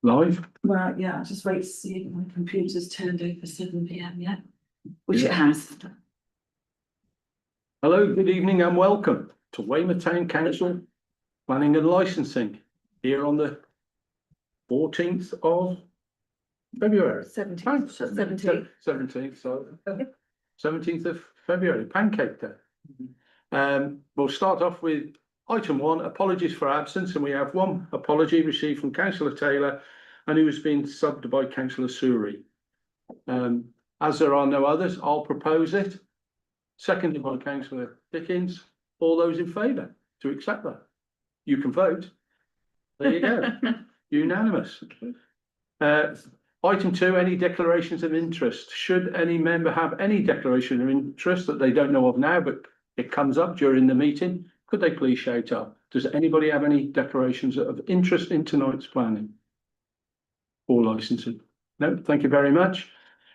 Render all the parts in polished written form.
Live? Well, yeah, I'll just wait to see if my computer's turned over 7 p.m. yet, which it has. Hello, good evening and welcome to Weymouth Town Council Planning and Licensing here on the 14th of February. 17th. 17th, so 17th of February, Pancake Day. We'll start off with item 1, apologies for absence, and we have one apology received from Councillor Taylor and who has been subbed by Councillor Suri. As there are no others, I'll propose it. Seconded by Councillor Dickens. All those in favour to accept that? You can vote. There you go. Unanimous. Item 2, any declarations of interest. Should any member have any declaration of interest that they don't know of now, but it comes up during the meeting, could they please shout up? Does anybody have any declarations of interest in tonight's planning or licensing? No, thank you very much.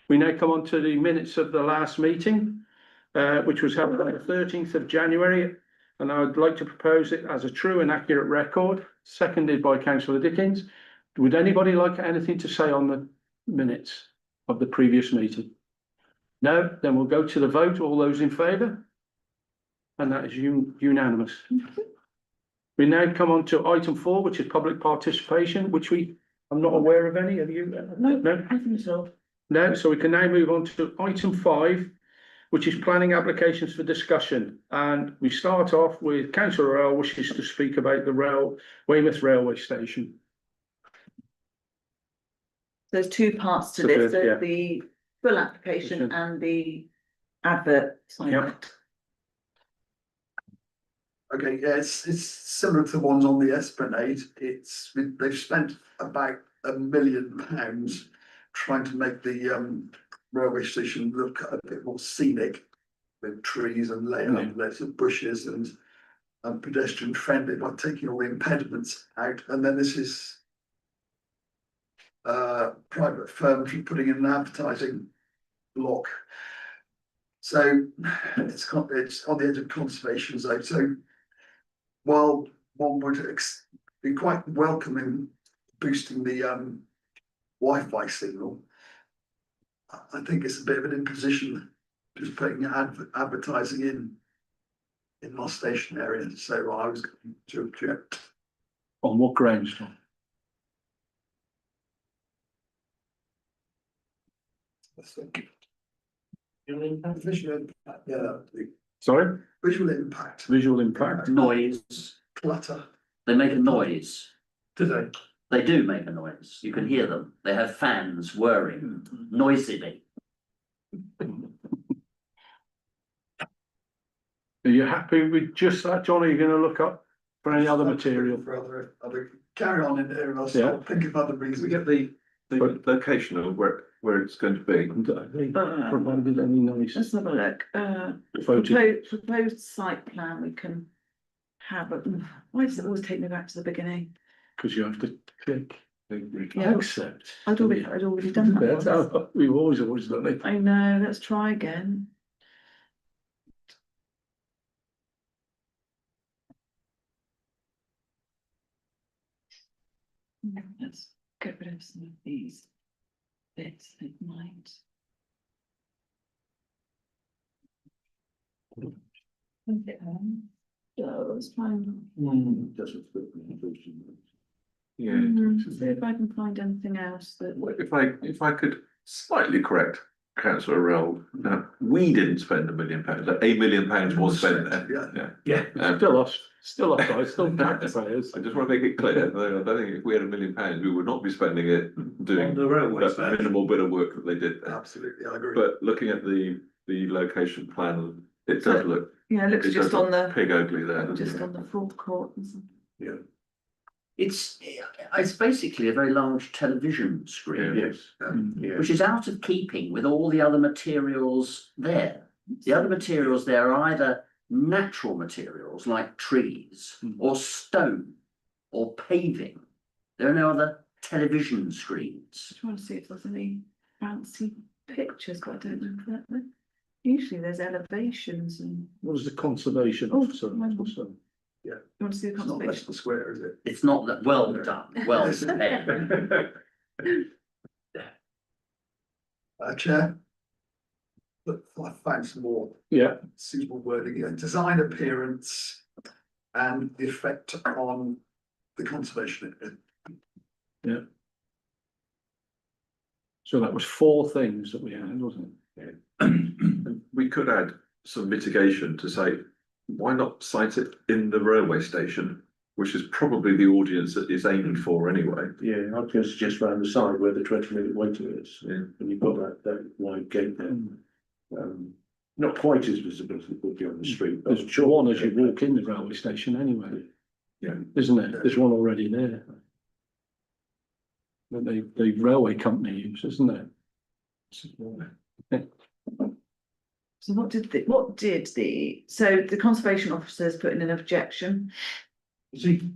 We now come on to the minutes of the last meeting, which was held on the 13th of January, and I would like to propose it as a true and accurate record, seconded by Councillor Dickens. Would anybody like anything to say on the minutes of the previous meeting? No, then we'll go to the vote. All those in favour? And that is unanimous. We now come on to item 4, which is public participation, which I'm not aware of any. Have you? No, No, nothing at all. no. So we can now move on to item 5, which is planning applications for discussion. And we start off with Councillor Earl wishes to speak about the Weymouth railway station. There's 2 parts to So this, yeah. there's the full application and the advert. Yep. Okay, yeah, it's similar to the ones on the Esplanade. They've spent about £1 million trying to make the railway station look a bit more scenic, with trees and lots of bushes and pedestrian friendly by taking all the impediments out. And then this is private firm putting in an advertising block. So it's on the edge of conservation zone. So while one would be quite welcoming boosting the Wi-Fi signal, I think it's a bit of an imposition just putting advertising in our station area. So I was going to object. On what grounds, Tom? Visual impact, yeah. Sorry? Visual impact. Visual impact. Noise. Clutter. They make a noise. Do they? They do make a noise. You can hear them. They have fans whirring noisily. Are you happy with just that, John? Are you going to look up for any other material? For other carry on in there and I'll Yeah. think of other reasons. We get the location of where it's going to be. Have they provided any noise? Let's have a look. Proposed site plan, we can have a, why does it always take me back to the beginning? Because you have to click Yeah. accept. I'd already done that That's once. how we've always done it. I know, let's try again. Let's get rid of some of these bits that might. So let's try and see if I can find anything else that. If I could slightly correct Councillor Rell, we didn't spend £1 million. £1 million was spent there. Yeah. Still us, guys, still taxpayers. I just want to make it clear. I don't think if we had £1 million, we would not be spending it doing the railway that minimal bit of work that they did there. Absolutely, I agree. But looking at the location plan, it does look. Yeah, it looks it just does on look the, pig ugly there. doesn't just it? on the forecourt and something. Yeah. It's basically a very large television screen, Yes. which is out of keeping with all the other materials there. The other materials there are either natural materials like trees or stone or paving. There are no other television screens. I'm trying to see if there's any fancy pictures, but I don't know if that. Usually there's elevations and. What is the conservation Oh, officer? hang on. You want to see the It's not conservation? Leicester Square, is it? It's not that, well done, well said. Chair? But I found some more Yeah, suitable wording here, design appearance and the effect on the conservation. so that was 4 things that we had, wasn't it? We could add some mitigation to say, why not cite it in the railway station, which is probably the audience that is aiming for anyway. Yeah, I was going to suggest round the side where the 20-minute waiting is, Yeah. and you've got that wide gate there. Not quite as visible as it would be on the street. but There's one as you walk in the railway station anyway. Yeah. Isn't there? There's one already there. That the railway company use, isn't there? So what did so the conservation officers put in an objection? See,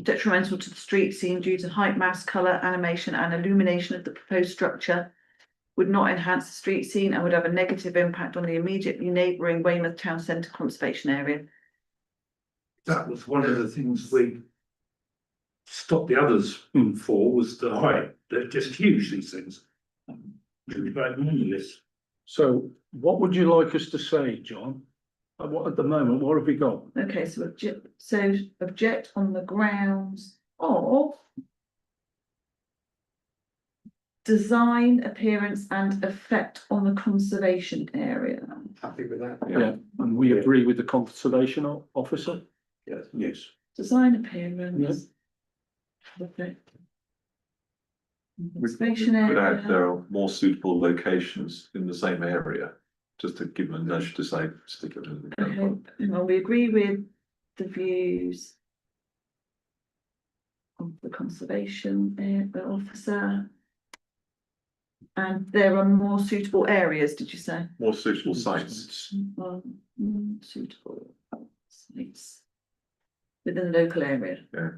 Detrimental to the street scene due to height, mass, colour, animation and illumination of the proposed structure. Would not enhance the street scene and would have a negative impact on the immediately neighbouring Weymouth Town Centre conservation area. that was one of the things we stopped the others for, was the height. They're just huge, these things. Very enormous. So what would you like us to say, John? What at the moment, what have we got? Okay, so object on the grounds of design, appearance and effect on the conservation area. Happy with that? Yeah, and we agree with the conservation officer. Yes, yes. Design, appearance. Effect. Conservation Could add, area. there are more suitable locations in the same area, just to give them a nudge to say, stick it in the. Okay, well, we agree with the views of the conservation officer. And there are more suitable areas, did you say? More suitable sites. Suitable sites within the local area. Yeah.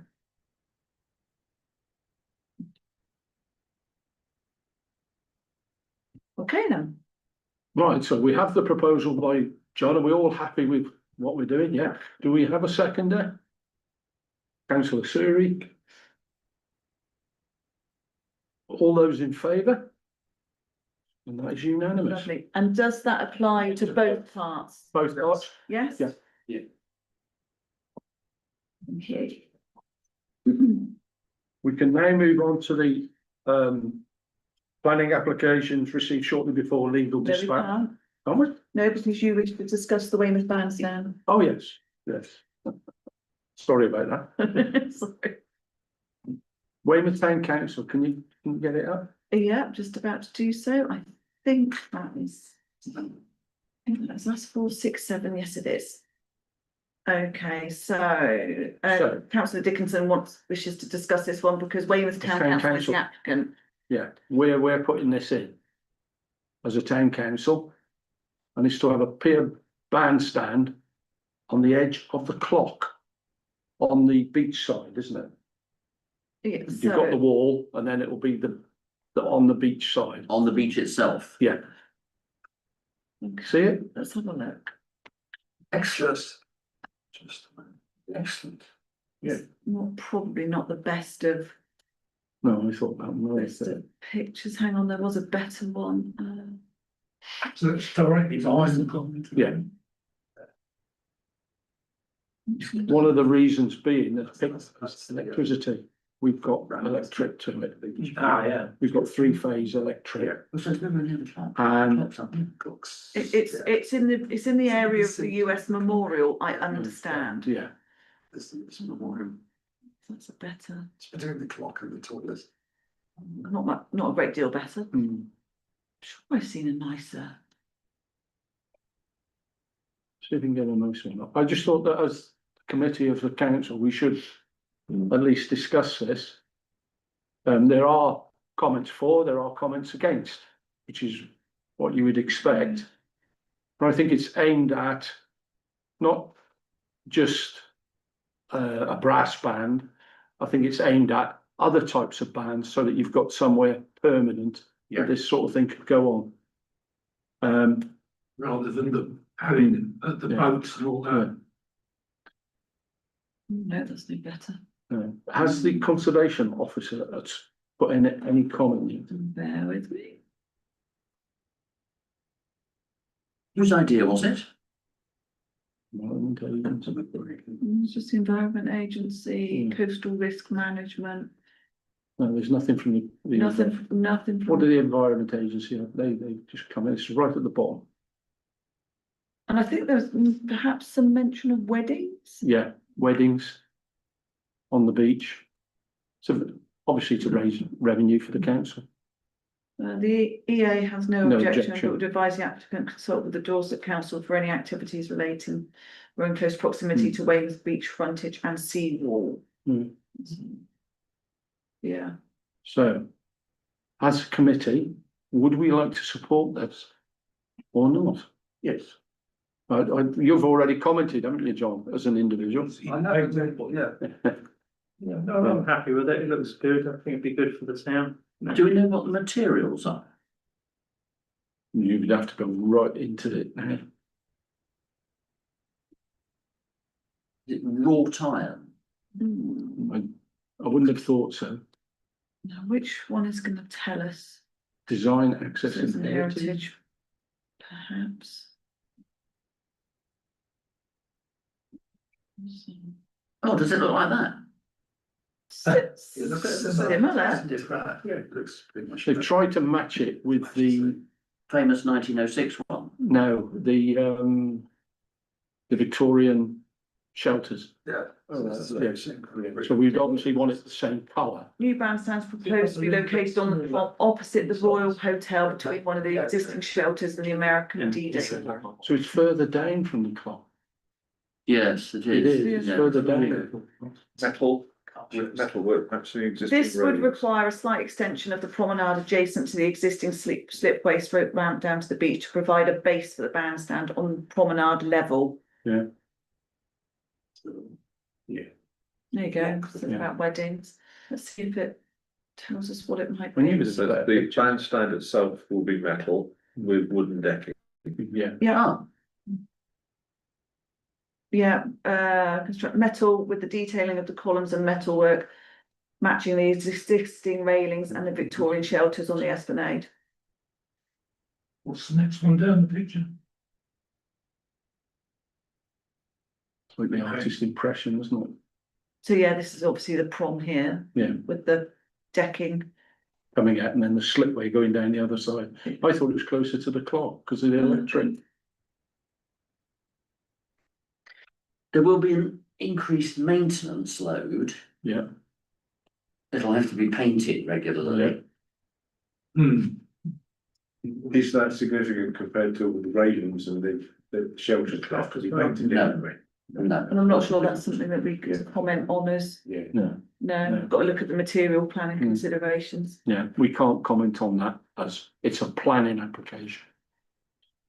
Okay then, Right, so we have the proposal by John, and we're all happy with what we're doing, yeah? Do we have a seconder? Councillor Suri? All those in favour? And that is unanimous. lovely. And does that apply to both parts? Both parts? Yes? Yeah. Yeah. Okay. We can now move on to the planning applications received shortly before legal No, we dispatch. can't. Can't we? No, because you wish to discuss the Weymouth bandstand. Oh, yes, yes. Sorry about that. Sorry. Weymouth Town Council, can you get it up? Yeah, just about to do so. I think that's 4, 6, 7. Yes, it is. Okay, so Councillor Dickinson wishes to discuss this one because Weymouth Town Council is the applicant. Yeah, we're putting this in as a town council. And it's to have a pier bandstand on the edge of the clock on the beach side, isn't it? Yeah, You've got the wall and then it'll be the on the beach side. On the beach itself. Yeah, see it? Let's have a look. Excellent. Excellent. Yeah. Probably not the best of No, I thought that was. pictures. Hang on, there was a better one. So it's directly behind the comment. Yeah. One of the reasons being that it's electricity. We've got electric to it. Yeah. We've got 3-phase electric. And It's in the area of the US Memorial, I understand. yeah, This memorial, That's a better, it's between the clock and the toilet. not a great deal better. Sure, I've seen a nicer. see if we can get a nice one up. I just thought that as committee of the council, we should at least discuss this. There are comments for, there are comments against, which is what you would expect. But I think it's aimed at not just a brass band. I think it's aimed at other types of bands so that you've got somewhere permanent that this sort of thing could go on. Rather than the having the boats and all that. No, that's no better. Has the conservation officer put in any comment? Bear with me. Whose idea was it? It's just the Environment Agency, Coastal Risk Management, No, there's nothing from the. nothing What do from, the Environment Agency have? They just come in, it's right at the bottom. and I think there's perhaps some mention of weddings. Yeah, weddings on the beach. So obviously to raise revenue for the council. The EA has no No objection, objection. but would advise the applicant consult with the Dorset Council for any activities relating or in close proximity to Weymouth beach frontage and sea wall. Mm. Yeah, So, as a committee, would we like to support this or not? Yes. You've already commented, haven't you, John, as an individual? I know, yeah. Yeah, no, I'm happy with it. It looks good. I think it'd be good for the town. Do we know what the materials are? You'd have to go right into it now. Is it wrought iron? I wouldn't have thought so. now which one is gonna tell us? Design, access Citizen and heritage. heritage, perhaps. Oh, does it look like that? Similar. Different, yeah, it looks pretty much. They've tried to match it with the, Famous 1906 one? no, the Victorian shelters. Yeah. So we'd obviously want it the same colour. New bandstands proposed to be located on the opposite the Royal Hotel between one of the existing shelters and the American D-Day. So it's further down from the clock. Yes, it It is. is, it's Yeah. further down. Metal work, actually existing. This would railings. require a slight extension of the promenade adjacent to the existing slipway stroke ramp down to the beach to provide a base for the bandstand on promenade level. Yeah. There you go, something Yeah. about weddings. Let's see if it tells us what it might When you be. was So the bandstand itself will be metal with wooden decking. Yeah, Yeah, Oh, yeah, construct metal with the detailing of the columns and metalwork matching the existing railings and the Victorian shelters on the esplanade. What's the next one down the picture? it's like the artist impression, isn't it? So yeah, this is obviously the prom here. Yeah. With the decking. Coming out and then the slipway going down the other side. I thought it was closer to the clock because of the electric. there will be an increased maintenance load. Yeah. It'll have to be painted regularly. Is that significant compared to the railings and the shelter stuff? Because he painted it No. anyway. No, And I'm not sure that's something that we could comment on as, Yeah. No, no, No. we've got to look at the material planning considerations. yeah, we can't comment on that as it's a planning application.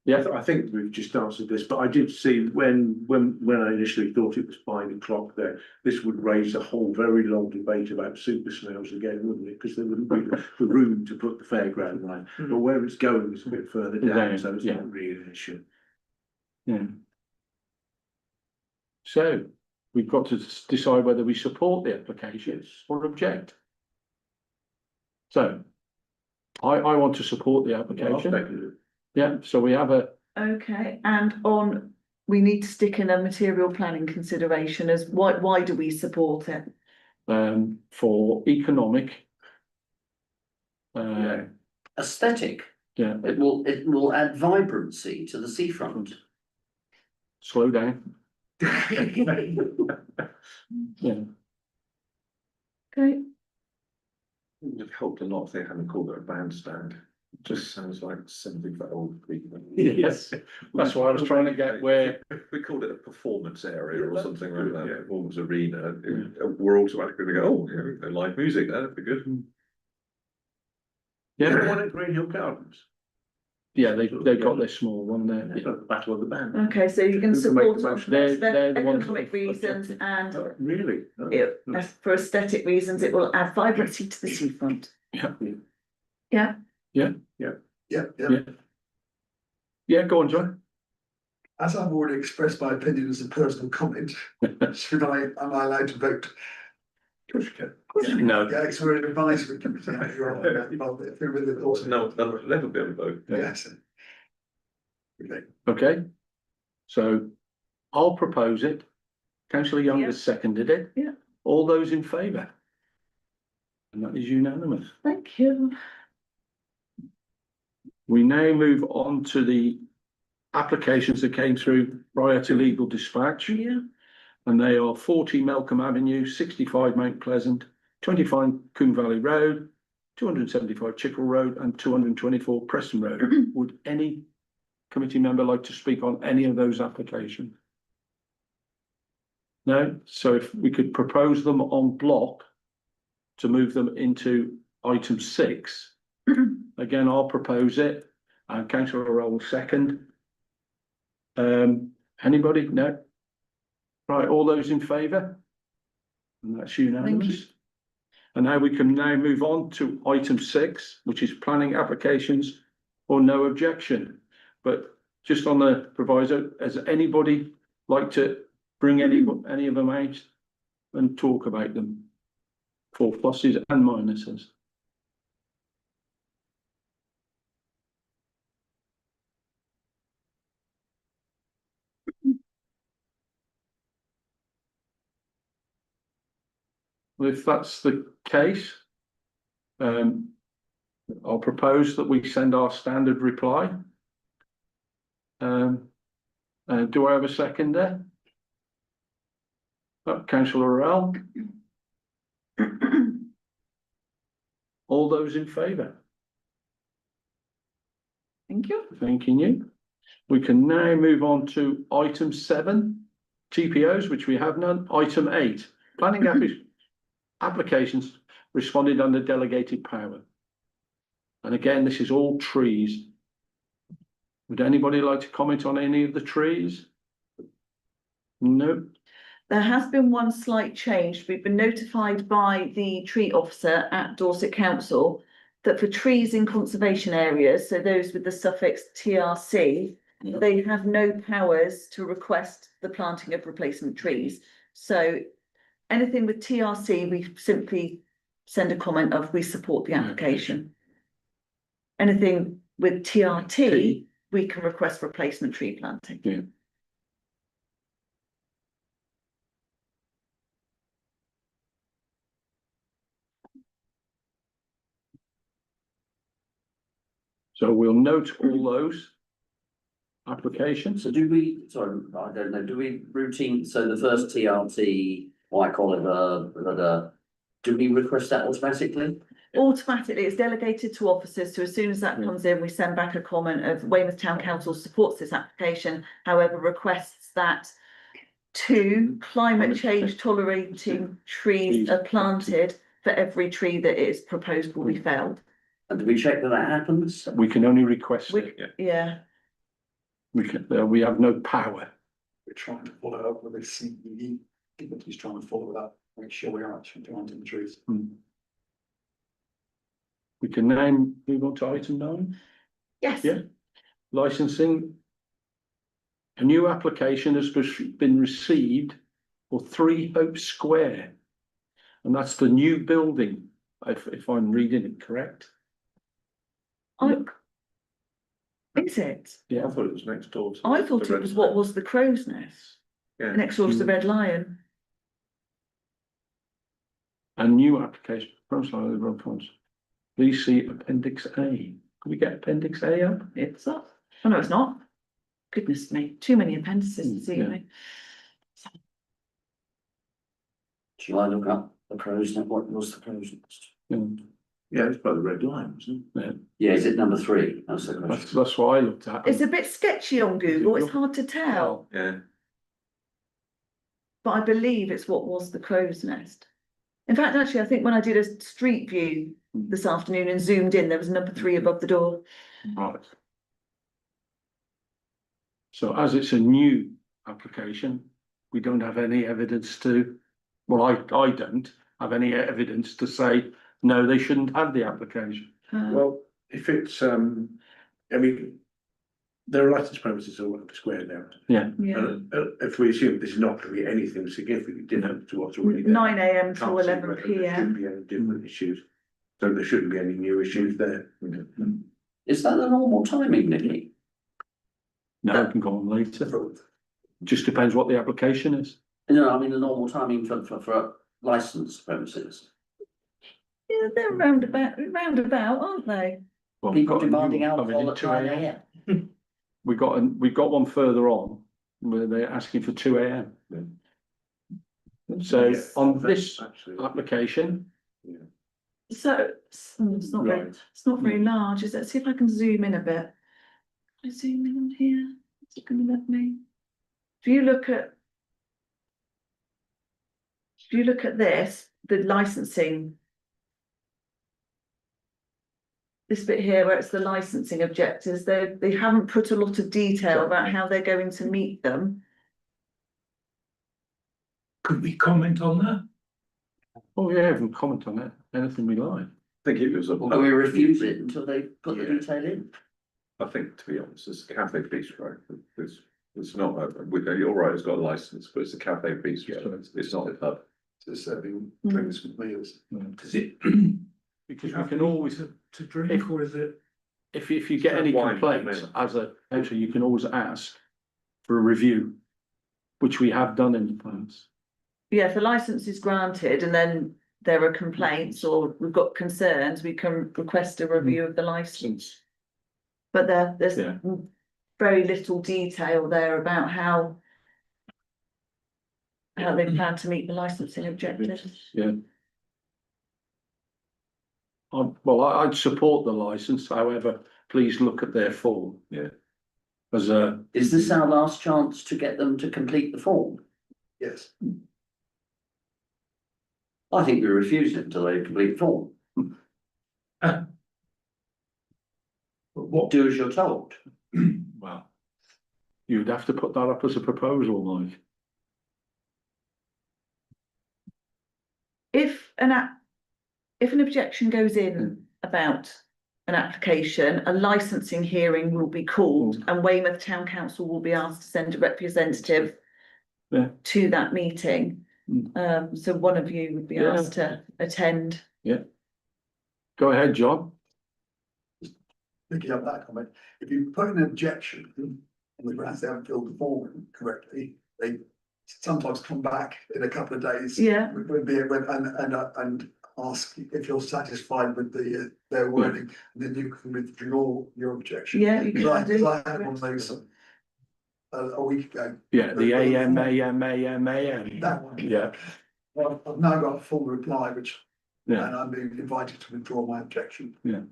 Yeah, I think we've just answered this, but I did see when I initially thought it was 5 o'clock there, this would raise a whole very long debate about super smells again, wouldn't it? Because there wouldn't be the room to put the fairground line, but where it's going is a bit further down, so it's Yeah. not really an issue. yeah. So we've got to decide whether we support the application or object. So I want to support the I'll application. second it. Yeah, so we have a, Okay, and on, we need to stick in a material planning consideration as why do we support it? for economic. Yeah. aesthetic. Yeah, It will add vibrancy to the seafront. slow down, yeah, Okay, It would have helped a lot if they hadn't called it a bandstand. It just sounds like something for old people. yes, that's why I was trying to get where, If we called it a performance area or something like that, Yeah. performance arena, we're automatically gonna go, oh, yeah, live music, that'd be good. yeah, One at Green Hill Gardens. yeah, they've got their small one there, yeah. The Battle of the Band. okay, so you can Who can make support the it motion? for They're the ones economic that- reasons and Really? Oh. for aesthetic reasons, it will add vibrancy to the seafront. Yeah. Yeah, Yeah, yeah. Yeah, go on, John. as I've already expressed my opinion as a personal comment, am I allowed to vote? No. Yeah, because we're an advisory committee. If we're with the course. No, never be able to vote. Yes. Okay. Okay, so I'll propose it. Councillor Young has seconded it. Yeah. All those in favour? And that is unanimous. Thank you. We now move on to the applications that came through prior to legal dispatch. Yeah. And they are 40 Melcombe Avenue, 65 Mount Pleasant, 25 Coombe Valley Road, 275 Chickle Road and 224 Preston Road. Would any committee member like to speak on any of those applications? No, so if we could propose them en bloc to move them into item 6. Again, I'll propose it and councillor Roll will second. Anybody? No? Right, all those in favour? And that's unanimous. And now we can now move on to item 6, which is planning applications or no objection. But just on the proviso, has anybody like to bring any of them out and talk about them for pluses and minuses? Well, if that's the case, I'll propose that we send our standard reply. Do I have a second there? Councillor Orell. All those in favour? Thank you. Thanking you. We can now move on to item 7, TPOs, which we have none. Item 8, planning applications responded under delegated power. And again, this is all trees. Would anybody like to comment on any of the trees? No. There has been one slight change. We've been notified by the tree officer at Dorset Council that for trees in conservation areas, so those with the suffix TRC, they have no powers to request the planting of replacement trees. So anything with TRC, we simply send a comment of we support the application. Anything with TRT, we can request replacement tree planting. Yeah. So we'll note all those applications. So do we, sorry, I don't know, do we routine, so the first TRT, White Oliver, do we request that automatically? Automatically, it's delegated to officers, so as soon as that comes in, we send back a comment of Weymouth Town Council supports this application, however, requests that 2 climate change tolerating trees are planted for every tree that is proposed will be felled. And do we check that that happens? We can only request it. Yeah, We have no power. We're trying to follow up with the CEE, he's trying to follow that, make sure we are actually planting the trees. We can now move on to item 9. yes. Yeah. Licensing. A new application has been received for 3 Hope Square. And that's the new building, if I'm reading it correct. Is it? I thought it was next door. to I the thought it Red was what Lion. was the crow's nest, Yeah. next door to the Red Lion. A new application. Please see Appendix A. Can we get Appendix A up? It's up. Oh, no, it's not. Goodness me, too many appendices this Yeah. evening. Shall I look up the crow's nest? What was the crow's nest? Yeah, it's by the Red Lion, isn't it? Yeah, is it number 3? That's the question. That's what I looked at. It's a bit sketchy on Google, it's hard to tell, Yeah, but I believe it's what was the crow's nest. In fact, actually, I think when I did a street view this afternoon and zoomed in, there was number 3 above the door. Right. So as it's a new application, we don't have any evidence to, well, I don't have any evidence to say, no, they shouldn't have the application. Well, if it's, I mean, There are licensed premises all over the square now. Yeah, Yeah, If we assume this is not going to be anything significantly different to what's already there. 9 AM can't to see 11 whether there PM. should be any different issues. So there shouldn't be any new issues there. Is that the normal timing, Nicky? no, it can go on later. Just depends what the application is. No, I mean the normal timing for licensed premises. Yeah, they're roundabout, aren't they? Well, we've People got a new demanding one coming alcohol in at 2 9 a.m. AM. We've got one further on where they're asking for 2 a.m. So Yeah, on that's this absolutely- application, So, it's not very, Right. it's not very large, is it? See if I can zoom in a bit. Can I zoom in on here? Is it gonna let me? If you look at. If you look at this, the licensing. This bit here where it's the licensing objectives, they haven't put a lot of detail about how they're going to meet them. Could we comment on that? oh yeah, we can comment on that, anything we like. I think it was a. But we refuse it until they put the Yeah. detail in. I think, to be honest, it's a cafe bistro. It's not, you're right, it's got a license, but it's a cafe bistro. It's not a pub. To serving drinks with meals. Does it? Because we can always, To drink, or is it? if you get any Wine, complaints, maybe. as a entry, you can always ask for a review, which we have done in the past. Yeah, if the license is granted and then there are complaints or we've got concerns, we can request a review of the license. But there's Yeah. very little detail there about how. How they plan to meet the licensing objectives. Yeah. I'd support the license, however, please look at their form. Yeah. As a, Is this our last chance to get them to complete the form? Yes, I think we refuse it until they complete the form. But what, Do as you're told. well, you'd have to put that up as a proposal, Mike. If an objection goes in about an application, a licensing hearing will be called and Weymouth Town Council will be asked to send a representative. Yeah. To that meeting, so one of you would be Yeah. asked to attend. Go ahead, John. picking up that comment, if you put an objection on the grounds they haven't filled the form correctly, they sometimes come back in a couple of days. Yeah. And ask if you're satisfied with their wording, and then you can withdraw your objection. Yeah, you can do. I had one of those a week ago. Yeah, the AM. That one. Yeah, Well, I've now got a full reply, which, yeah, and I'm being invited to withdraw my objection. Yeah.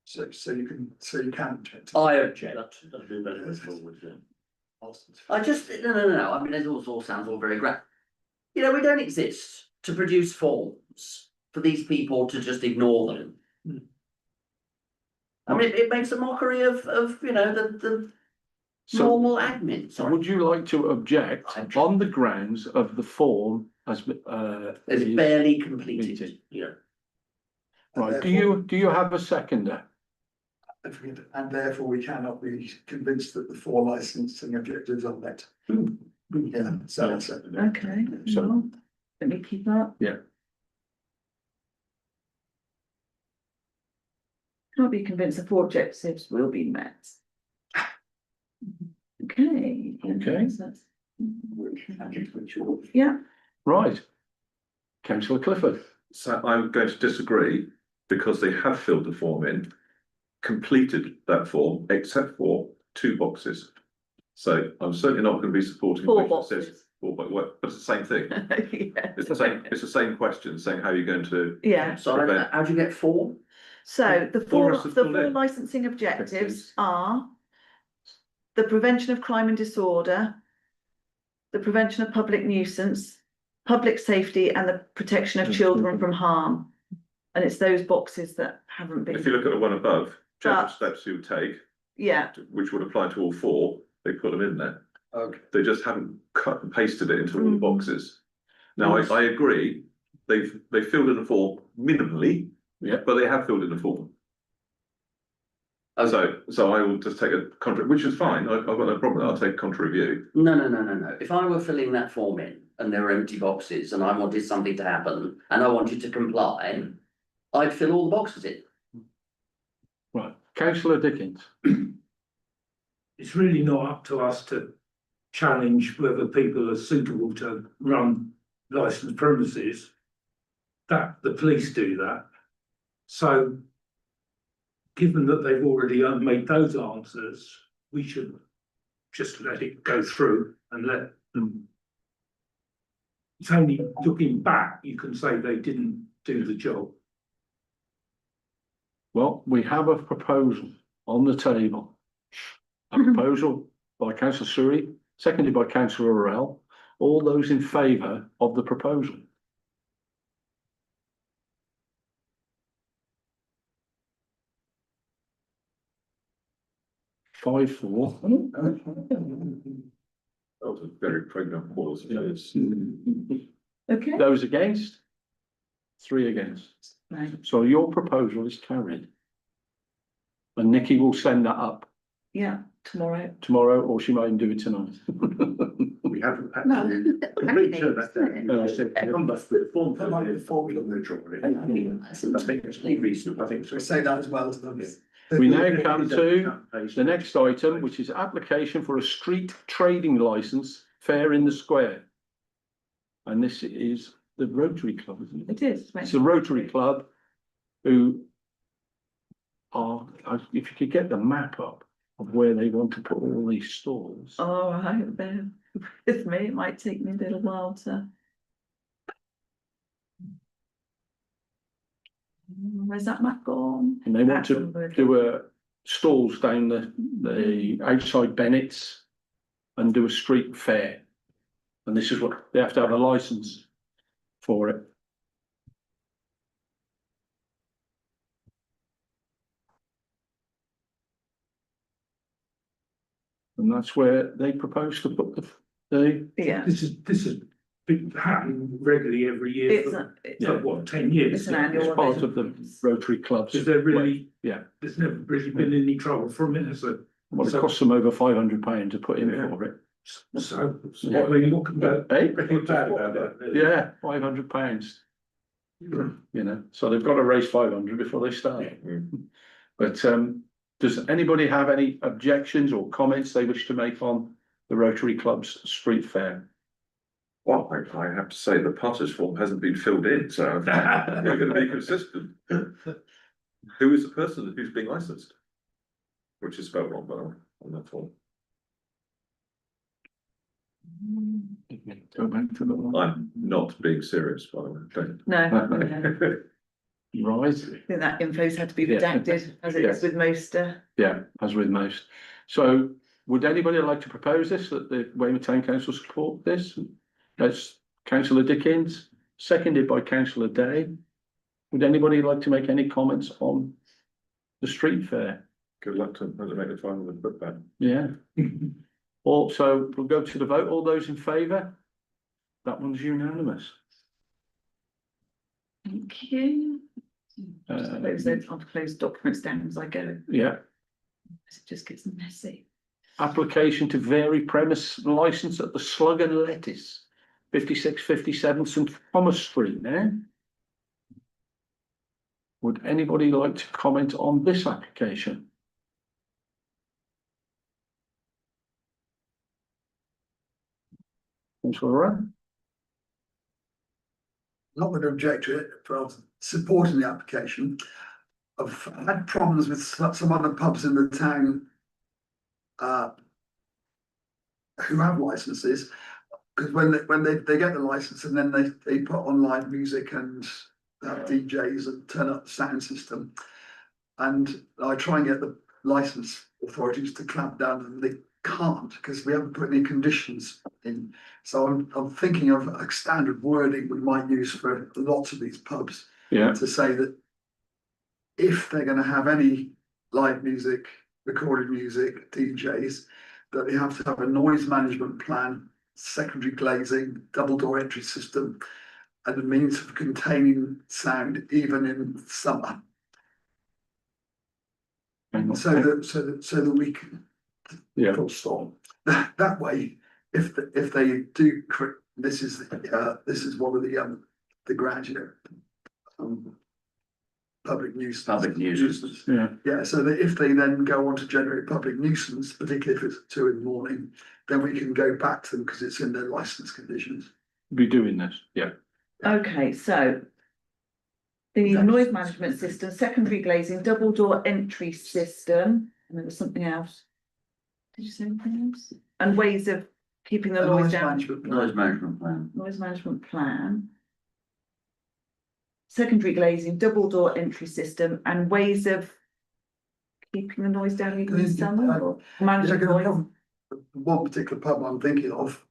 So you can object. I object. I just, no, I mean, it all sounds all very grand. You know, we don't exist to produce forms for these people to just ignore them. I mean, it makes a mockery of, you know, the so normal admin, sorry. would you like to object on the grounds of the form as It's is- barely completed, completed. you know. right, do you have a seconder? And therefore we cannot be convinced that the 4 licensing objectives are met. Yeah, so that's it. Okay, So- well, let me keep up. Yeah. Can't be convinced the 4 objectives will be met. Okay. Okay. so that's- Yeah, Right. Councillor Clifford. So I'm going to disagree because they have filled the form in, completed that form, except for 2 boxes. So I'm certainly not going to be supporting. 4 which says boxes. 4 but it's the same thing. Yeah. It's the same question, saying how you're going to. Yeah, So how do you get 4? so the For 4 us to fill in. licensing objectives Objectives. are. The prevention of crime and disorder. The prevention of public nuisance, public safety and the protection of children from harm. And it's those boxes that haven't been, If you look at the one above, general But- steps you would take, yeah, which would apply to all 4, they put them in there. Okay. They just haven't cut and pasted it into all the Mm. boxes. Now, I agree, they filled in the form minimally. Yeah. But they have filled in the form. So I will just take a contract, which is fine, I've got no problem, I'll take a contra review. No. If I were filling that form in and there were empty boxes and I wanted something to happen and I wanted to comply, I'd fill all the boxes in. Right, councillor Dickens. It's really not up to us to challenge whether people are suitable to run licensed premises. That the police do that. So given that they've already made those answers, we should just let it go through and let them. It's only looking back, you can say they didn't do the job. Well, we have a proposal on the table. A proposal by councillor Surrey, seconded by councillor Orell. All those in favour of the proposal? Five, four. That was a very pregnant pause. Okay, Those against? Three against. right, So your proposal is carried. And Nikki will send that up yeah, tomorrow. tomorrow, or she might even do it tonight. We haven't No. actually completely turned that down. No, I said- Come back with the form. That might be forward on the drawing. That's entirely reasonable. I think so. We say that as well as them. We now come to the next item, which is application for a street trading licence, fair in the square. And this is the Rotary Club, isn't it? It is. It's the Rotary Club who are, if you could get the map up of where they want to put all these stalls. All right, bear with me, it might take me a little while to. Where's that map gone? And they want to That's do a stalls down the outside Bennett's and do a street fair. And this is what, they have to have a licence for it. And that's where they propose to put the, Yeah, This has been happening regularly every year it's for, a, what, 10 years? It's an annual it's part of the Rotary Clubs. Is there really? Yeah. There's never really been any trouble from it, so. Well, it costs them over £500 to put in for it. So, what are you looking about? Eh? Pretty bad about that. Yeah, £500. You know, so they've got to raise 500 before they start. But does anybody have any objections or comments they wish to make on the Rotary Club's street fair? Well, I have to say the Potter's form hasn't been filled in, so we're going to be consistent. Who is the person who's being licensed? Which is spelled wrong, by the way, on that form. Go back to the one. I'm not being serious, by the way. Don't. no, no. Right, I think that info's had to be Yeah. redacted, as it is with most, yeah, as with most. So would anybody like to propose this, that the Weymouth Town Council support this? That's councillor Dickens, seconded by councillor Day. Would anybody like to make any comments on the street fair? Good luck to them to make the final and put that. Yeah. Also, we'll go to the vote. All those in favour? That one's unanimous. thank you. Uh, I'll close documents down as I go, Yeah, it just gets messy. application to vary premise licence at the Slug and Lettuce, 5657 St Thomas Street now. Would anybody like to comment on this application? Councillor Wren? Not going to object to it, but I'm supporting the application. I've had problems with some other pubs in the town who have licenses, because when they get the license and then they put on live music and DJs and turn up the sound system, and I try and get the license authorities to clamp down, and they can't because we haven't put any conditions in. So I'm thinking of a standard wording we might use for lots of these pubs Yeah, to say that if they're going to have any live music, recorded music, DJs, that they have to have a noise management plan, secondary glazing, double door entry system, and a means of containing sound even in summer. Hang on. so that we can. Yeah. Full stop. That way, if they do, this is one of the graduate. Public nuisance. Public nuisance. Yeah, Yeah, so that if they then go on to generate public nuisance, particularly if it's 2 in the morning, then we can go back to them because it's in their license conditions. be doing this, yeah. Okay, so. The noise management system, secondary glazing, double door entry system, and there was something else. Did you say anything else? And ways of keeping the A noise noise down. management plan. Noise management plan. Noise management plan. Secondary glazing, double door entry system, and ways of keeping the noise down even in summer or Yeah, managing 'cause the noise. problem- one particular pub I'm thinking of.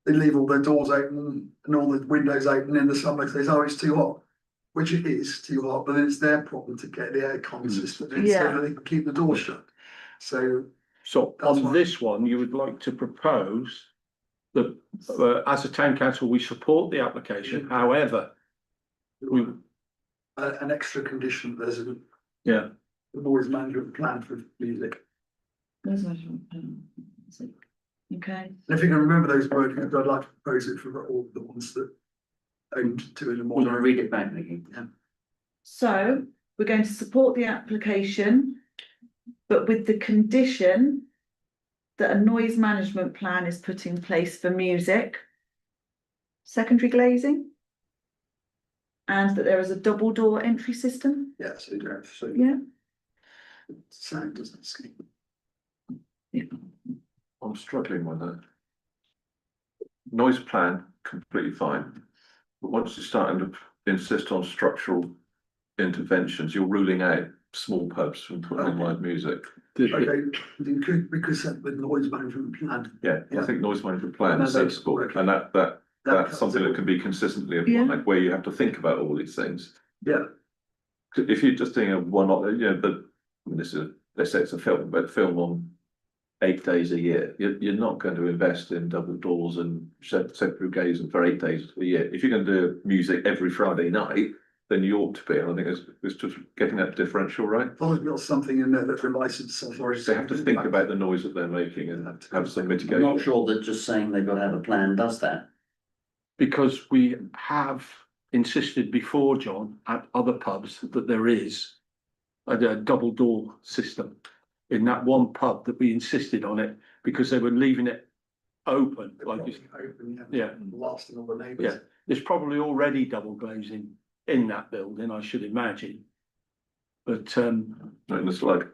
They leave all their doors open and all the windows open in the summer, because they say, oh, it's too hot. Which it is too hot, but it's their problem to get the aircon system in so Yeah. that they can keep the door shut. So, So That's on fine. this one, you would like to propose that, as a town council, we support the application, however, we, an extra condition, there's a yeah, noise management plan for music. Noise management plan. Okay, And if you can remember those wordings, I'd like to propose it for all the ones that owned 2 in the You want to morning. read it back, Nikki? so we're going to support the application, but with the condition that a noise management plan is put in place for music, secondary glazing, and that there is a double door entry system. Yeah, so you don't have to say Yeah. sound doesn't escape. I'm struggling with that. Noise plan, completely fine. But once you start to insist on structural interventions, you're ruling out small pubs from putting in live music. Okay, we could set the noise management plan. Yeah, I Yeah. think noise management plan No, is that's sensible, okay. and that's covers something it that all. can be consistently Yeah. applied, where you have to think about all these things. Yeah, If you're just doing a one-off, I mean, let's say it's a film, but film on 8 days a year, you're not going to invest in double doors and separate glazing for 8 days a year. If you're going to do music every Friday night, then you ought to be, and I think it's just getting that differential right. as long as we've got something in there that the license authority. They have to think about the noise that they're making and have some I'm mitigation. not sure that just saying they've got to have a plan does that. because we have insisted before, John, at other pubs, that there is a double door system in that one pub that we insisted on it because they were leaving it open, like you, Open, yeah. Blasting all the neighbours. Yeah. There's probably already double glazing in that building, I should imagine. But In the slug.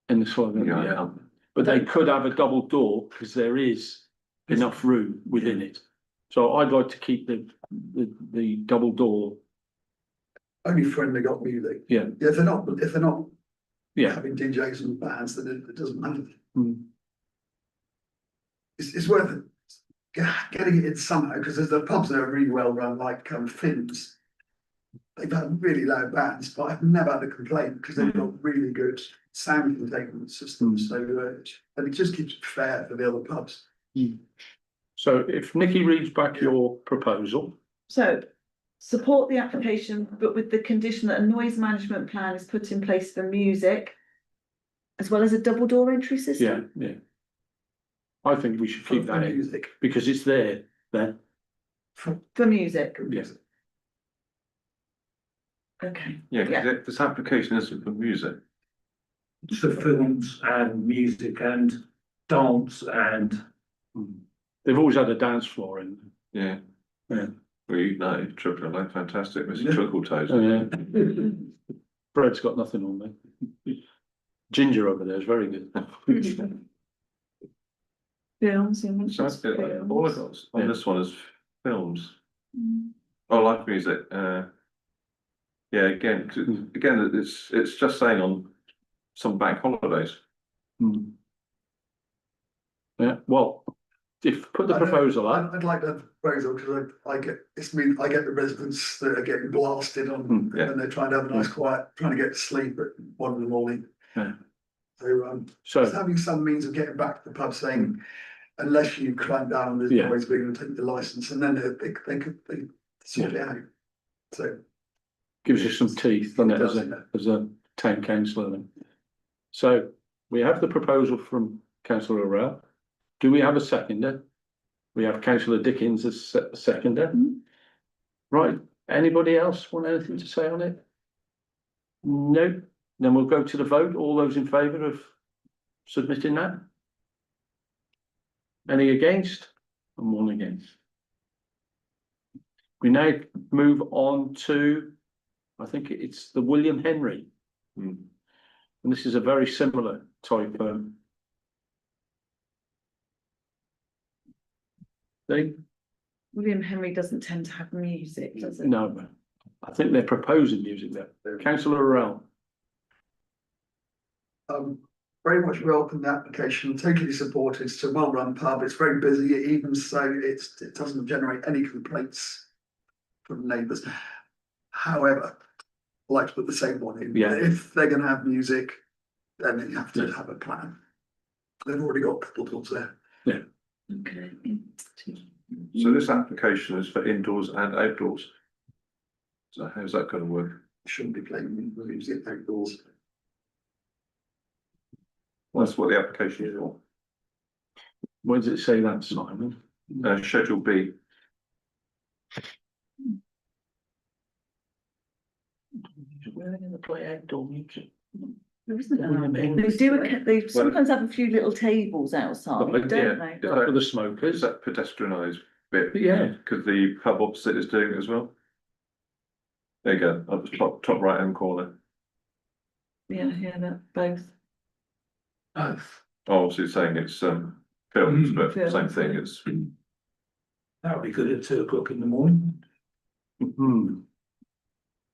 in the slogan, yeah, but they could have a double door because there is enough room within it. So I'd like to keep the double door, Only for when they got music. yeah, Yeah, if they're not yeah. having DJs and bands, then it doesn't matter. Mm. It's worth it. Getting it in somehow, because there's the pubs that are really well run, like Finn's. They've had really loud bands, but I've never had a complaint because they've got really good sound containment systems. So, and it just keeps it fair for the other pubs. So if Nikki reads back your proposal, So support the application, but with the condition that a noise management plan is put in place for music, as well as a double door entry yeah, system. yeah. I think we should keep For that in music. because it's there. For music, Yes. okay. Yeah, Yeah. because this application isn't for music. It's for films and music and dance and They've always had a dance floor in. Yeah. Yeah. We know, Triple L, fantastic, Mr. Yeah. Twinkletoes. Oh, yeah. Fred's got nothing on me. Ginger over there is very good. Films, you So mentioned that's it. All I films. got on this one is films. Mm. Oh, live music, yeah, again, it's just saying on some bank holidays. Hmm. Yeah, well, if, put the I don't know, proposal up. I'd like that proposal because I get the residents that are getting blasted on Yeah. and they're trying to have a nice quiet, trying to get to sleep at 1 in the morning. Yeah. So So, just having some means of getting back to the pub saying, unless you clamp down on this Yeah. noise, we're going to take the license, and then they sort it out. So gives you some teeth, doesn't it, It does, as a town councillor then. So we have the proposal from councillor Arell. Do we have a seconder? We have councillor Dickens as seconder. Right, anybody else want anything to say on it? No, then we'll go to the vote. All those in favour of submitting that? Any against? And one against. We now move on to, I think it's the William Henry. And this is a very similar type thing. William Henry doesn't tend to have music, does it? No, but I think they're proposing music there. Councillor Arell. Very much welcome the application, totally support it. It's a well-run pub, it's very busy, even so it doesn't generate any complaints from neighbours. However, I like to put the same one in. Yeah. If they're gonna have music, then you have to Yeah. have a plan. They've already got pedals there. Okay. So this application is for indoors and outdoors. So how's that going to work? Shouldn't be playing music outdoors. That's what the application is for. Where does it say that, Simon? Schedule B. Where are they gonna play outdoor music? There isn't William an Henry. they sometimes have a few little tables outside, But, yeah, don't they? Is that for the Is smokers? that pedestrianised bit? Yeah. Because the pub opposite is doing it as well. There you go, up the top right hand corner. Yeah, that both. Oh, Oh, obviously saying it's filmed, but Filmed, same thing, yeah. it's that would be good at 2 o'clock in the morning.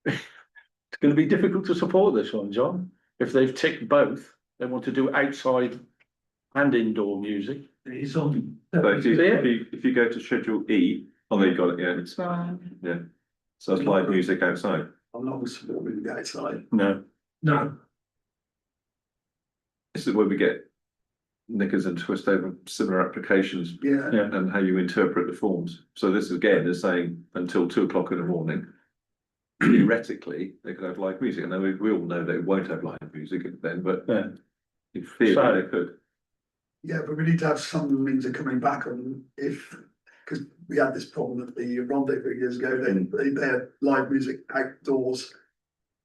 It's gonna be difficult to support this one, John. If they've ticked both, they want to do outside and indoor music. It's on. so if you go to schedule E, oh there you got it, yeah, That's right. so it's live music outside. I'm not supporting the outside. No, No, This is where we get knickers and twist over similar applications Yeah, yeah, and how you interpret the forms. So this again is saying until 2 o'clock in the morning. Theoretically, they could have live music, and we all know they won't have live music then, but yeah. in theory So- they could. yeah, but we need to have some means of coming back on because we had this problem at the Rendezvous years ago, they had live music outdoors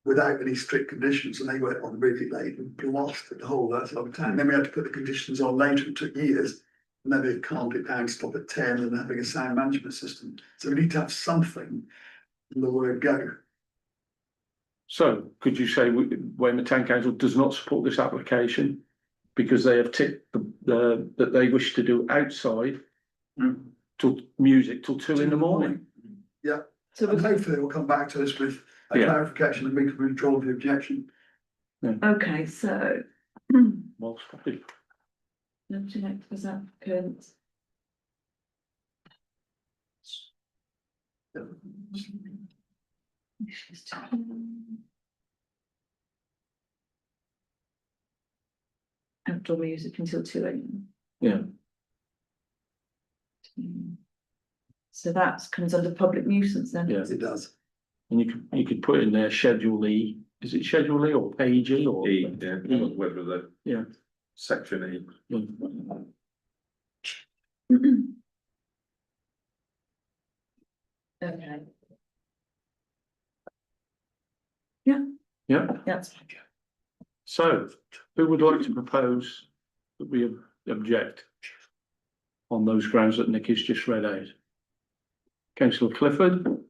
without any strict conditions, and they went on really late and blasted the whole that side of town. Then we had to put the conditions on later, it took years. And then they calmed it down, stop at 10 and having a sound management system. So we need to have something in the word go. So could you say Weymouth Town Council does not support this application because they have ticked that they wish to do outside till music till 2 in the morning? Yeah, So and we're, hopefully they'll come back to us with a Yeah. clarification and we can withdraw the objection. okay, so. Well spotted. Object as applicant. Outdoor music until 2 AM. Yeah. So that comes under public nuisance then? Yeah. It does. And you could put in there Schedule E. Is it Schedule E or Page E or? E, yeah, whether the Yeah. section E. Okay, Yeah, that's. so who would like to propose that we object on those grounds that Nick has just read out? Councillor Clifford.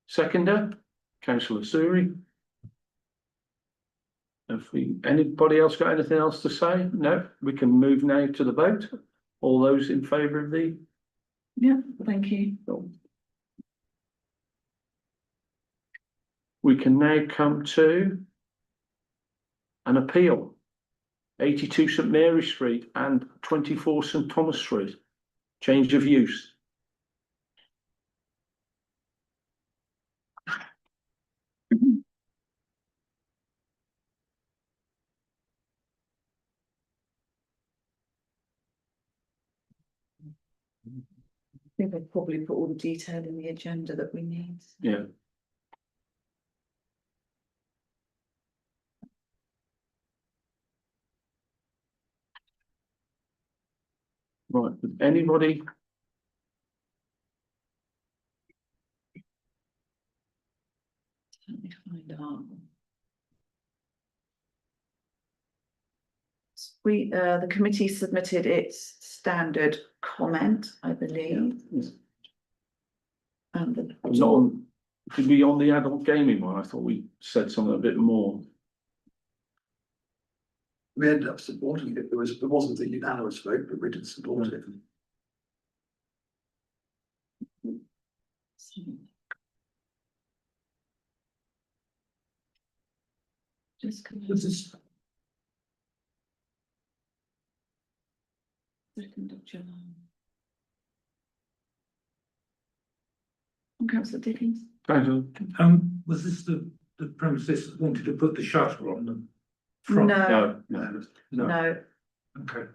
Seconder, Councillor Suri. Anybody else got anything else to say? No, we can move now to the vote. All those in favour of the? Yeah, thank you. We can now come to an appeal. 82 St Mary Street and 24 St Thomas Street. Change of use. I think they've probably put all the detail in the agenda that we need. Yeah. Right, anybody? Let me find out. The committee submitted its standard comment, I believe. And the Not on, did we on the adult gaming one? I thought we said something a bit more. We ended up supporting it. There wasn't a unanimous vote, but we did support it. Just. This is, Second of July. And councillor Dickens? Councillor, was this the premises that wanted to put the shutter on the front? No, no, No, no, okay.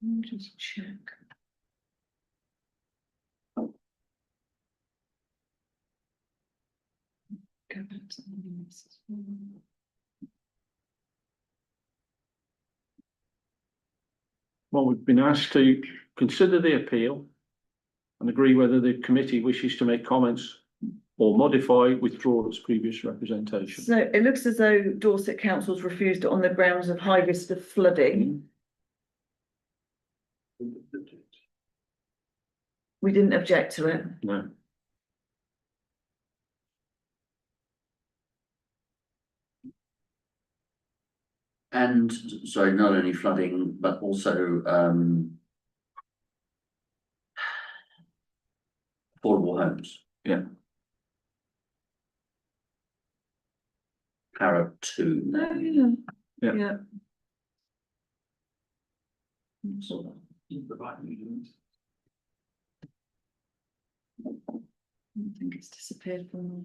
let me just check. Go back to the minutes. well, we've been asked to consider the appeal and agree whether the committee wishes to make comments or modify, withdraw its previous representation. So it looks as though Dorset Council's refused it on the grounds of high risk of flooding. We didn't object to it. No. And sorry, not only flooding, but also affordable homes. Yeah. Para 2. No, yeah. Yeah. Yeah. I think it's disappeared from.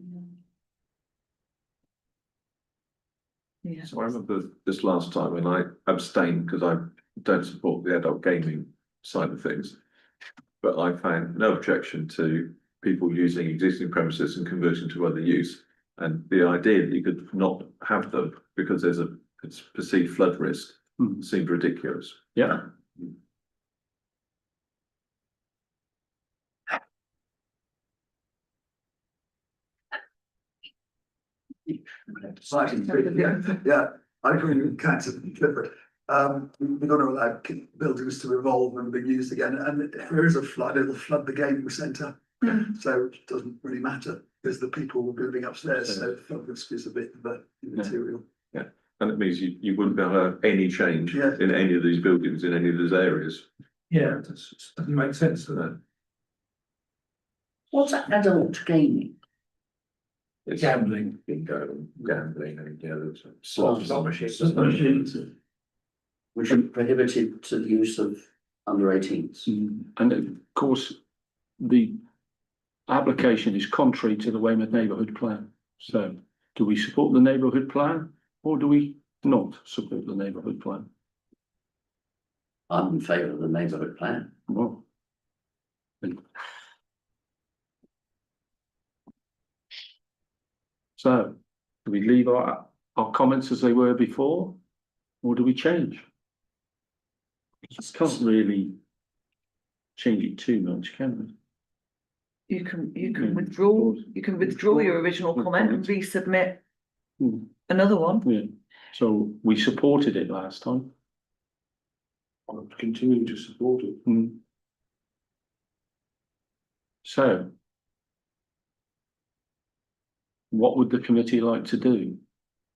Yeah. So I remember this last time when I abstained because I don't support the adult gaming side of things. But I found no objection to people using existing premises and converting to other use. And the idea that you could not have them because there's a perceived flood risk seemed ridiculous. Yeah. Yeah, I agree with Councillor Clifford. We're going to allow buildings to evolve and be used again, and if there is a flood, it'll flood the gaming centre. So it doesn't really matter because the people will be living upstairs, so the flood risk is a bit of a immaterial. Yeah, and it means you wouldn't be able to have any change Yeah. in any of these buildings, in any of those areas. Yeah, that doesn't make sense to that. What's adult gaming? It's Gambling. bingo, gambling, and there's slots. Machines. Which are prohibited to the use of under 18s. And of course, the application is contrary to the Weymouth neighbourhood plan. So do we support the neighbourhood plan or do we not support the neighbourhood plan? I'm in favour of the neighbourhood plan. Well. So do we leave our comments as they were before or do we change? Just can't really change it too much, can we? You can withdraw your original comment and resubmit another one. Yeah, so we supported it last time. I'll continue to support it. So. What would the committee like to do?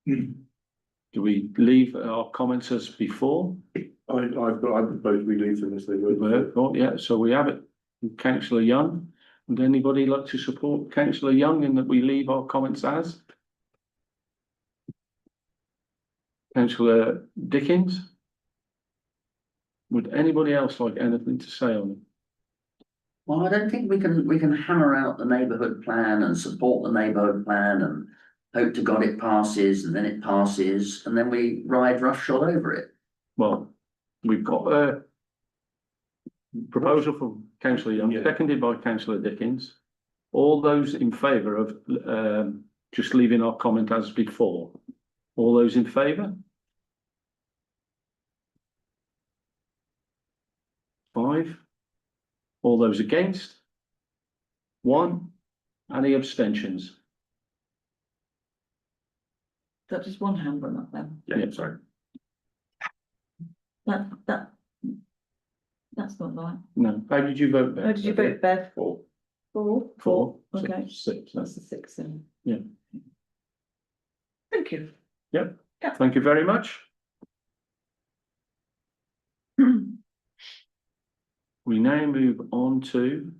Do we leave our comments as before? I propose we leave them as they were. Oh, yeah, so we have it. Councillor Young, would anybody like to support Councillor Young in that we leave our comments as? Councillor Dickens? Would anybody else like anything to say on it? Well, I don't think we can hammer out the neighbourhood plan and support the neighbourhood plan and hope to God it passes and then it passes and then we ride roughshod over it. Well, we've got a proposal from Councillor Young, Yeah. seconded by Councillor Dickens. All those in favour of just leaving our comment as before? All those in favour? 5. All those against? 1. Any abstentions? That just one hand went up then. Yeah, sorry. That's not right. No. How did you vote, Bev? How did you vote, Bev? 4. 4? 4. Okay, 6. that's the 6 then. Yeah. Thank you. Thank you very much. We now move on to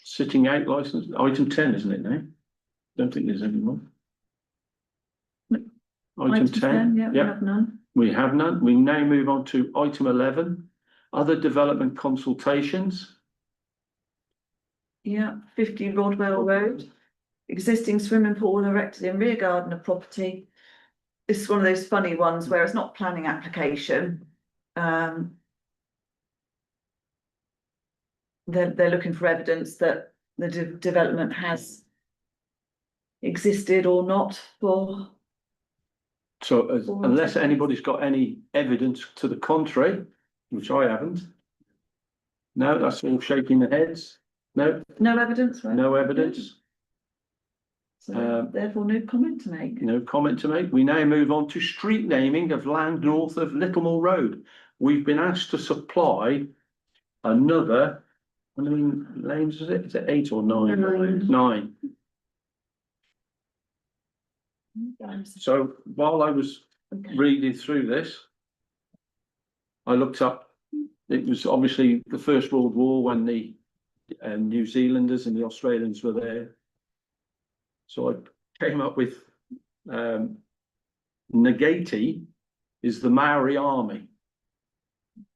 sitting out license, item 10, isn't it now? Don't think there's any more. Item 10, Yeah, we have none. we have none. We now move on to item 11, other development consultations. Yeah, 50 Rodwell Road. Existing swimming pool erected in rear garden of property. This is one of those funny ones where it's not planning application. They're looking for evidence that the development has existed or not for. So unless anybody's got any evidence to the contrary, which I haven't. No, that's all shaking their heads. No, No evidence, right? no evidence. So therefore no comment to make. No comment to make. We now move on to street naming of land north of Littlemore Road. We've been asked to supply another, how many lanes is it? Is it 8 or 9? 9. So while I was Okay. reading through this, I looked up, it was obviously the First World War when the New Zealanders and the Australians were there. So I came up with Ngati is the Maori army.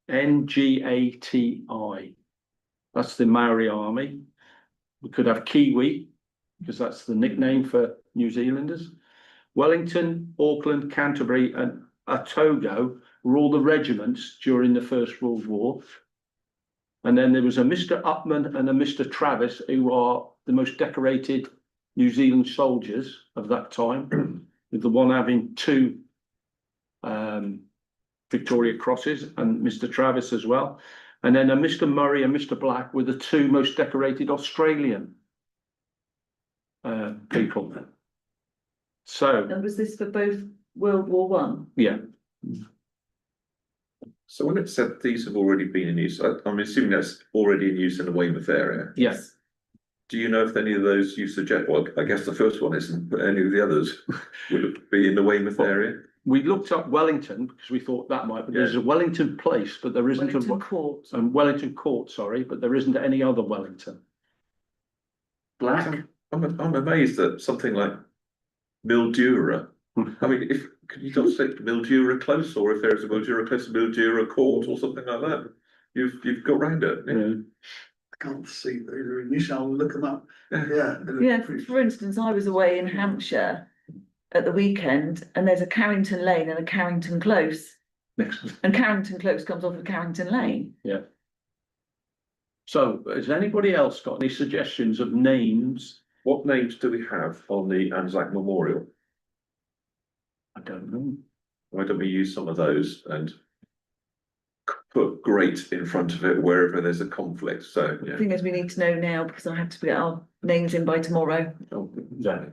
Ngati. That's the Maori army. We could have Kiwi, because that's the nickname for New Zealanders. Wellington, Auckland, Canterbury, and Otago were all the regiments during the First World War. And then there was a Mr. Upman and a Mr. Travis, who are the most decorated New Zealand soldiers of that time, with the one having 2 Victoria Crosses and Mr. Travis as well. And then a Mr. Murray and Mr. Black were the 2 most decorated Australian people. So, And was this for both World War One? yeah, So when it said these have already been in use, I'm assuming that's already in use in the Weymouth area. yes. Do you know if any of those you suggest, well, I guess the first one isn't, but any of the others would be in the Weymouth area? We looked up Wellington because we thought that might, but there's a Wellington Place, but there isn't Wellington a Court. Wellington Court, sorry, but there isn't any other Wellington. Black, I'm amazed that something like Mildura, I mean, could you just say Mildura Close, or if there is a Mildura Close, Mildura Court or something like that? You've got round it. Yeah. I can't see those in use, I'll look them up. Yeah. Yeah. Yeah, for instance, I was away in Hampshire at the weekend and there's a Carrington Lane and a Carrington Close. Next. And Carrington Close comes off of Carrington Lane. So has anybody else got any suggestions of names? What names do we have on the Anzac Memorial? I don't know. Why don't we use some of those and put great in front of it wherever there's a conflict, so, The yeah. thing is, we need to know now because I have to get our names in by tomorrow. Oh, exactly.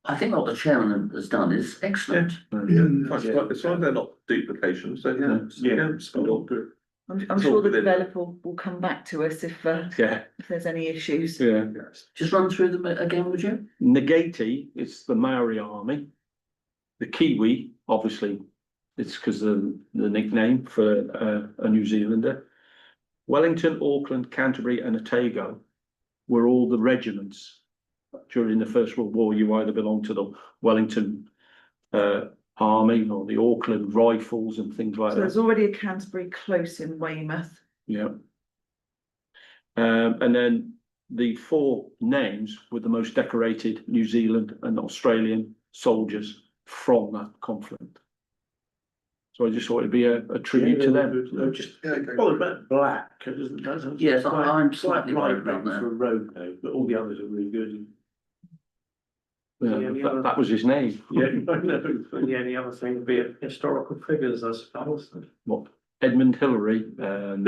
I think what the chairman has done is excellent. As long as they're not duplications, then spot on. I'm It's sure all the within- developer will come back to us if there's any issues. Yeah. Just run through them again, would you? Ngati is the Maori army. The Kiwi, obviously, it's because of the nickname for a New Zealander. Wellington, Auckland, Canterbury, and Otago were all the regiments during the First World War. You either belonged to the Wellington Army or the Auckland Rifles and things like So that. there's already a Canterbury Close in Weymouth. Yeah. And then the 4 names were the most decorated New Zealand and Australian soldiers from that conflict. So I just thought it'd be a tribute to them. Just, Yeah, okay. well, about Black, doesn't that? Yes, I'm slightly worried about that. For a road name, but all the others are really good. That was his name. Yeah, I know. And the only other thing would be historical figures, I suppose. What, Edmund Hillary, and,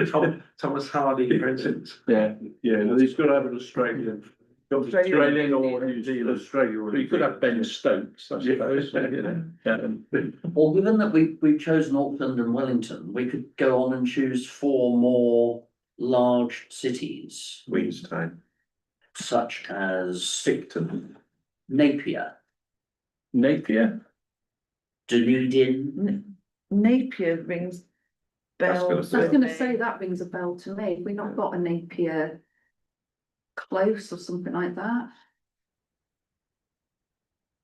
Thomas Hardy, for instance. yeah, Yeah, he's got to have an Australian. Australian or New Zealand. Australia. or We could have Ben Stokes, I suppose, you know, Or given that we've chosen Auckland and Wellington, we could go on and choose 4 more large cities, Queenstown, such as Sticton, Napier, Napier, Dunedin. Napier rings That's gonna bells. say- I was gonna say that rings a bell to me. We've not got a Napier Close or something like that.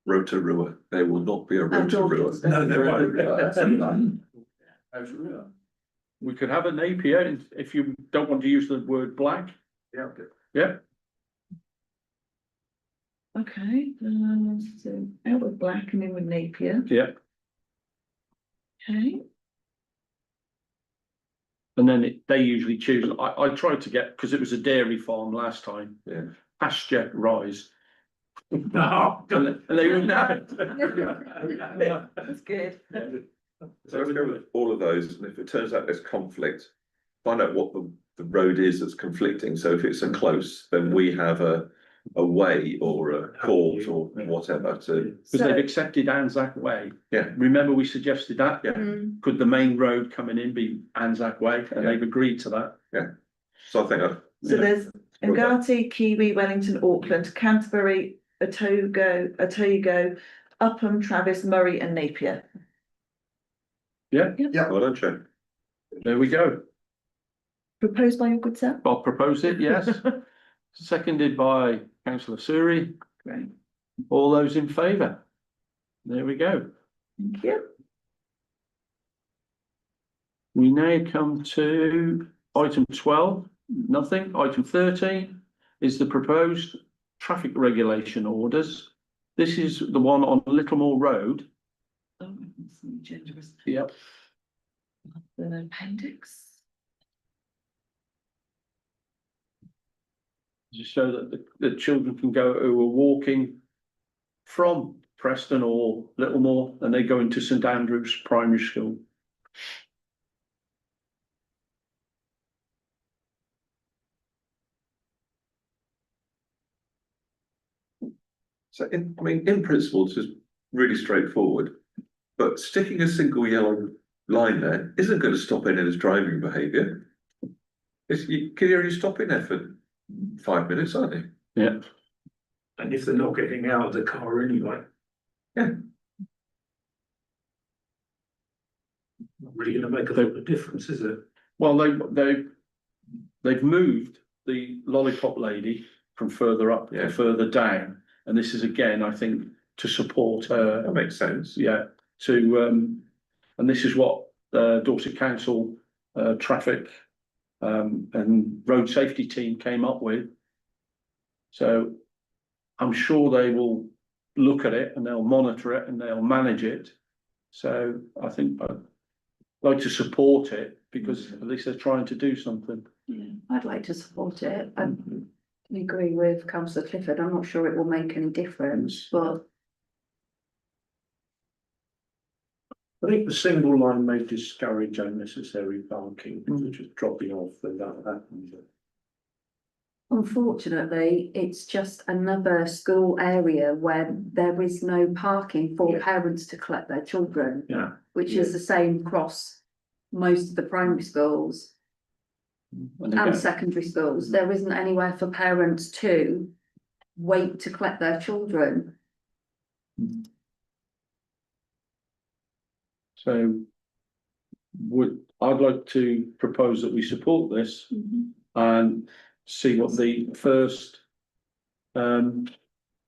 Rotorua. There will not be a Rotorua. No, no, we could have a Napier if you don't want to use the word black, Yeah. yeah, Okay, so out with black and in with Napier, yeah. okay. And then they usually choose, I tried to get, because it was a dairy farm last time. Yeah. Pasture rise, No. and they wouldn't have it. That's good. So let's go with all of those, and if it turns out there's conflict, find out what the road is that's conflicting, so if it's a close, then we have a way or a court or whatever to, Because they've accepted Anzac Way. Yeah. Remember we suggested that? Yeah. Mm, Could the main road coming in be Anzac Way? And they've agreed to that. so I think So there's Ngati, Kiwi, Wellington, Auckland, Canterbury, Otago, Upham, Travis, Murray and Napier. Yeah, well done, Joe. there we go. Proposed by your good self? I'll propose it, yes. Seconded by councillor Suri. Great, All those in favour? There we go. thank you. We now come to item 12, nothing. Item 13 is the proposed traffic regulation orders. This is the one on Littlemore Road. Oh, that's the agenda, isn't Yep. it? The appendix. Just so that the children can go, who are walking from Preston or Littlemore, and they go into St Andrews Primary School. So in principle, this is really straightforward, but sticking a single yellow line there isn't going to stop anyone's driving behaviour. You're only stopping there for 5 minutes, aren't you? Yeah. And if they're not getting out of the car anyway. Yeah. Not really gonna make a lot of difference, is it? Well, they've moved the lollipop lady from further up Yeah. to further down. And this is again, I think, to support her. That makes sense. Yeah, and this is what Dorset Council traffic and road safety team came up with. So I'm sure they will look at it and they'll monitor it and they'll manage it. So I think I'd like to support it because at least they're trying to do something. Yeah, I'd like to support it. I agree with councillor Clifford. I'm not sure it will make any difference, but I think the single line may discourage unnecessary parking, such as dropping off and that happens. unfortunately, it's just another school area where there is no parking for Yeah. parents to collect their children. Yeah. Which is the same across most of the primary schools And and again, secondary schools. There isn't anywhere for parents to wait to collect their children. so I'd like to propose that we support this and see what the first